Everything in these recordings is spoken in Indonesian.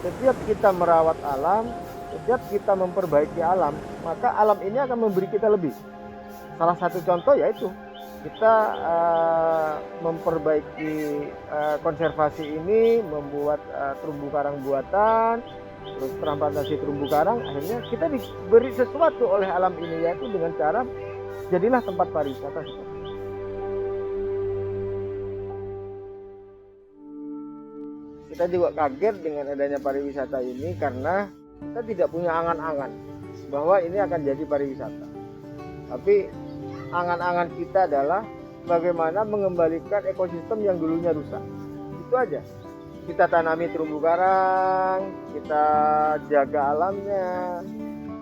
Setiap kita merawat alam, setiap kita memperbaiki alam, maka alam ini akan memberi kita lebih. Salah satu contoh yaitu kita memperbaiki konservasi ini, membuat terumbu karang buatan, terus transplantasi terumbu karang, akhirnya kita diberi sesuatu oleh alam ini, yaitu dengan cara jadilah tempat pariwisata seperti ini. Kita juga kaget dengan adanya pariwisata ini karena kita tidak punya angan-angan bahwa ini akan jadi pariwisata. Tapi angan-angan kita adalah bagaimana mengembalikan ekosistem yang dulunya rusak. Itu aja. Kita tanami terumbu karang, kita jaga alamnya,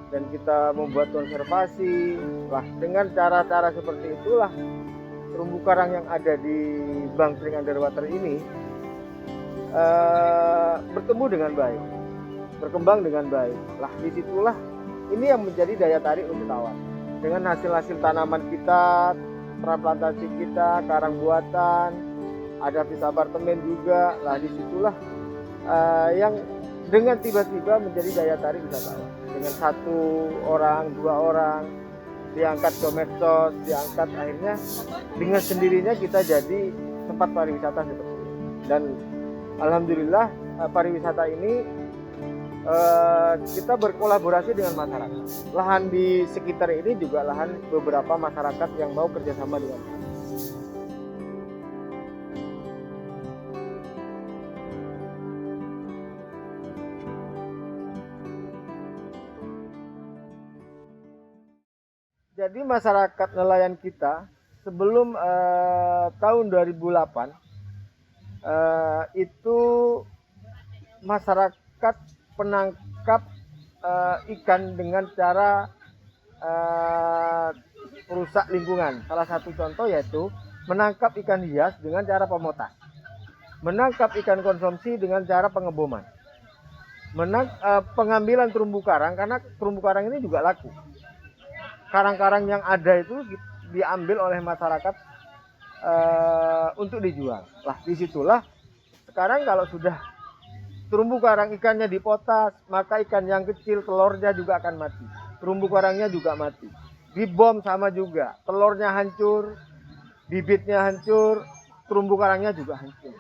dan kita membuat konservasi. Lah, dengan cara-cara seperti itulah terumbu karang yang ada di Bangkring Underwater ini bertemu dengan baik, berkembang dengan baik. Lah, disitulah ini yang menjadi daya tarik wisatawan. Dengan hasil-hasil tanaman kita, transplantasi kita, karang buatan, ada fish apartemen juga. Lah, disitulah yang dengan tiba-tiba menjadi daya tarik wisatawan. Dengan 1 orang, 2 orang diangkat ke medsos, diangkat, akhirnya dengan sendirinya kita jadi tempat pariwisata seperti ini. Dan alhamdulillah pariwisata ini kita berkolaborasi dengan masyarakat. Lahan di sekitar ini juga lahan beberapa masyarakat yang mau kerjasama dengan kami. Jadi masyarakat nelayan kita sebelum tahun 2008 itu masyarakat penangkap ikan dengan cara merusak lingkungan. Salah satu contoh yaitu menangkap ikan hias dengan cara pemotas, menangkap ikan konsumsi dengan cara pengeboman, pengambilan terumbu karang, karena terumbu karang ini juga laku. Karang-karang yang ada itu diambil oleh masyarakat untuk dijual. Lah, disitulah sekarang kalau sudah terumbu karang ikannya dipotas, maka ikan yang kecil telurnya juga akan mati, terumbu karangnya juga mati. Dibom sama juga, telurnya hancur, bibitnya hancur, terumbu karangnya juga hancur.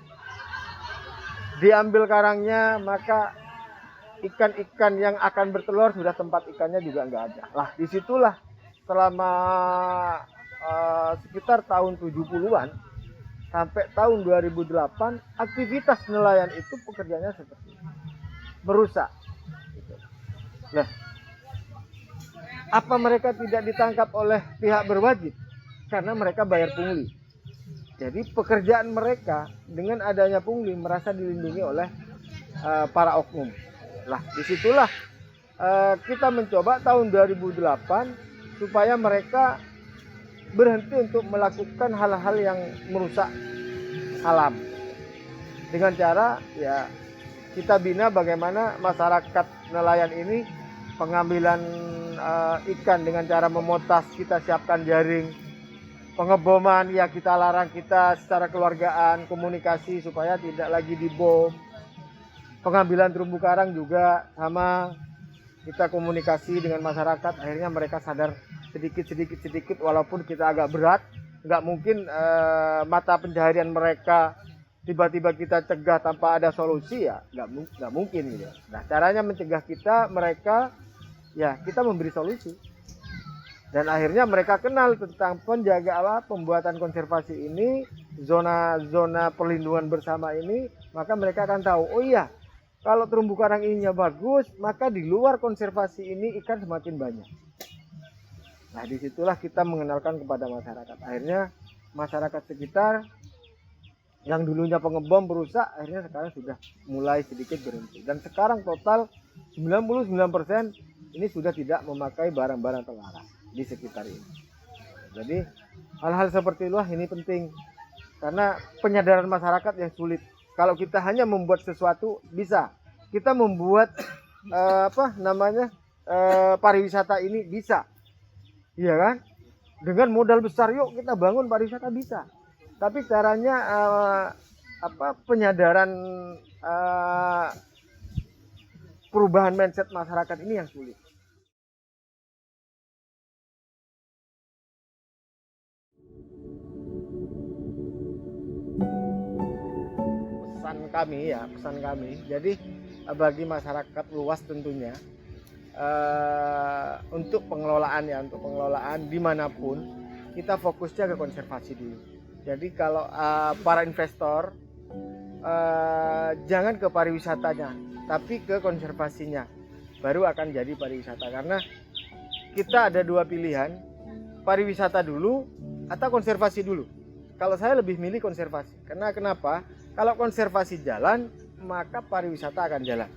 Diambil karangnya, maka ikan-ikan yang akan bertelur sudah tempat ikannya juga nggak ada. Lah, disitulah selama sekitar tahun 70-an sampai tahun 2008 aktivitas nelayan itu pekerjaannya seperti ini, merusak. Nah, apa mereka tidak ditangkap oleh pihak berwajib? Karena mereka bayar pungli. Jadi pekerjaan mereka dengan adanya pungli merasa dilindungi oleh para oknum. Lah, disitulah kita mencoba tahun 2008 supaya mereka berhenti untuk melakukan hal-hal yang merusak alam. Dengan cara ya kita bina bagaimana masyarakat nelayan ini pengambilan ikan dengan cara memotas, kita siapkan jaring. Pengeboman ya kita larang, kita secara keluargaan komunikasi supaya tidak lagi dibom. Pengambilan terumbu karang juga sama, kita komunikasi dengan masyarakat, akhirnya mereka sadar sedikit walaupun kita agak berat. Nggak mungkin mata pencaharian mereka tiba-tiba kita cegah tanpa ada solusi, ya nggak mungkin gitu. Nah, caranya mencegah mereka ya kita memberi solusi. Dan akhirnya mereka kenal tentang pembuatan konservasi ini, zona-zona perlindungan bersama ini, maka mereka akan tahu, oh iya, kalau terumbu karang ininya bagus, maka di luar konservasi ini ikan semakin banyak. Nah, disitulah kita mengenalkan kepada masyarakat. Akhirnya masyarakat sekitar yang dulunya pengebom berusak, akhirnya sekarang sudah mulai sedikit berhenti. Dan sekarang total 99% ini sudah tidak memakai barang-barang terlarang di sekitar ini. Jadi hal-hal seperti itulah ini penting, karena penyadaran masyarakat yang sulit. Kalau kita hanya membuat sesuatu bisa, kita membuat pariwisata ini bisa, iya kan? Dengan modal besar, yuk kita bangun pariwisata bisa. Tapi caranya penyadaran perubahan mindset masyarakat ini yang sulit. Pesan kami. Jadi bagi masyarakat luas tentunya untuk pengelolaan dimanapun kita fokusnya ke konservasi dulu. Jadi kalau para investor jangan ke pariwisatanya, tapi ke konservasinya, baru akan jadi pariwisata. Karena kita ada dua pilihan, pariwisata dulu atau konservasi dulu. Kalau saya lebih milih konservasi. Karena kenapa? Kalau konservasi jalan, maka pariwisata akan jalan.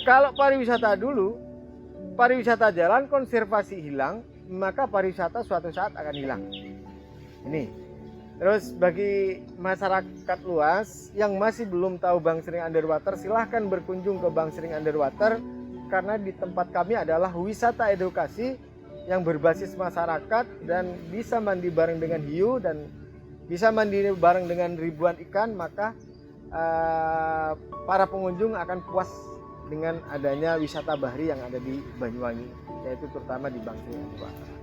Kalau pariwisata dulu, pariwisata jalan, konservasi hilang, maka pariwisata suatu saat akan hilang. Ini. Terus bagi masyarakat luas yang masih belum tahu Bank Sering Underwater, silahkan berkunjung ke Bank Sering Underwater, karena di tempat kami adalah wisata edukasi yang berbasis masyarakat dan bisa mandi bareng dengan hiu dan bisa mandi bareng dengan ribuan ikan. Maka para pengunjung akan puas dengan adanya wisata bahari yang ada di Banyuwangi, yaitu terutama di Bank Sering Underwater.